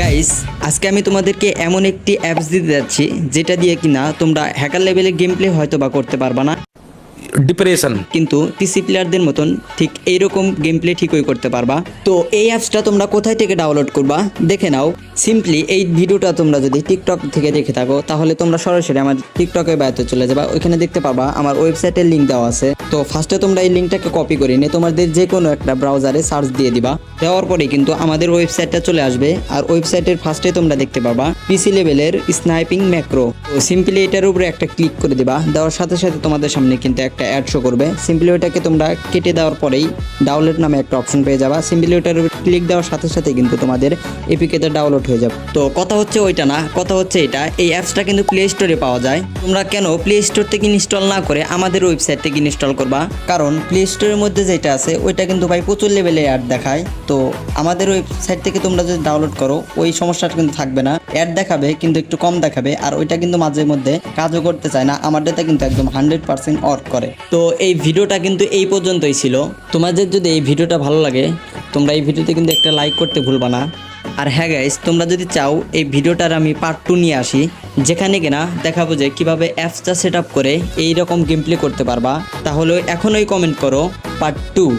Guys, আজকে আমি তোমাদেরকে এমন একটি অ্যাপস দিতে যাচ্ছি যেটা দিয়ে কিনা তোমরা হ্যাকার লেভেলের গেম প্লে হয়তো বা করতে পারবা না, ডিপ্রেশন। কিন্তু পিসি প্লেয়ারদের মতন ঠিক এইরকম গেম প্লে ঠিকই করতে পারবা। তো এই অ্যাপসটা তোমরা কোথায় থেকে ডাউনলোড করবা দেখে নাও। সিম্পলি এই ভিডিওটা তোমরা যদি টিকটক থেকে দেখে থাকো তাহলে তোমরা সরাসরি আমার টিকটকের বায়োতে চলে যাবা, ওইখানে দেখতে পাবা আমার ওয়েবসাইটের লিঙ্ক দেওয়া আছে। তো ফার্স্টে তোমরা এই লিঙ্কটাকে কপি করে নিয়ে তোমাদের যে কোনো একটা ব্রাউজারে সার্চ দিয়ে দিবা। দেওয়ার পরে কিন্তু আমাদের ওয়েবসাইটটা চলে আসবে, আর ওয়েবসাইটের ফার্স্টে তোমরা দেখতে পাবা পিসি লেভেলের স্নাইপিং ম্যাক্রো। তো সিম্পলি এটার উপরে একটা ক্লিক করে দিবা, দেওয়ার সাথে সাথে তোমাদের সামনে কিন্তু একটা অ্যাড শো করবে। সিম্পলি ওটাকে তোমরা কেটে দেওয়ার পরেই ডাউনলোড নামে একটা অপশন পেয়ে যাবা। সিম্পলি ওটার উপর ক্লিক দেওয়ার সাথে সাথে কিন্তু তোমাদের এপিকেতে ডাউনলোড হয়ে যাবে। তো কথা হচ্ছে ওইটা না, কথা হচ্ছে এটা, এই অ্যাপসটা কিন্তু প্লে স্টোরে পাওয়া যায়। তোমরা কেন প্লে স্টোর থেকে ইনস্টল না করে আমাদের ওয়েবসাইট থেকে ইনস্টল করবা, কারণ প্লে স্টোরের মধ্যে যেটা আছে ওইটা কিন্তু ভাই প্রচুর লেভেলে অ্যাড দেখায়। তো আমাদের ওয়েবসাইট থেকে তোমরা যদি ডাউনলোড করো ওই সমস্যাটা কিন্তু থাকবে না, অ্যাড দেখাবে কিন্তু একটু কম দেখাবে, আর ওইটা কিন্তু মাঝে মধ্যে কাজও করতে চায় না। আমার ডেটা কিন্তু একদম 100% ওয়ার্ক করে। তো এই ভিডিওটা কিন্তু এই পর্যন্তই ছিল। তোমাদের যদি এই ভিডিওটা ভালো লাগে তোমরা এই ভিডিওতে কিন্তু একটা লাইক করতে ভুলবা না। আর হ্যাঁ গাইস, তোমরা যদি চাও এই ভিডিওটার আমি পার্ট 2 নিয়ে আসি, যেখানে কিনা দেখাবো যে কিভাবে অ্যাপসটা সেট আপ করে এইরকম গেম প্লে করতে পারবা, তাহলে এখনই কমেন্ট করো পার্ট 2।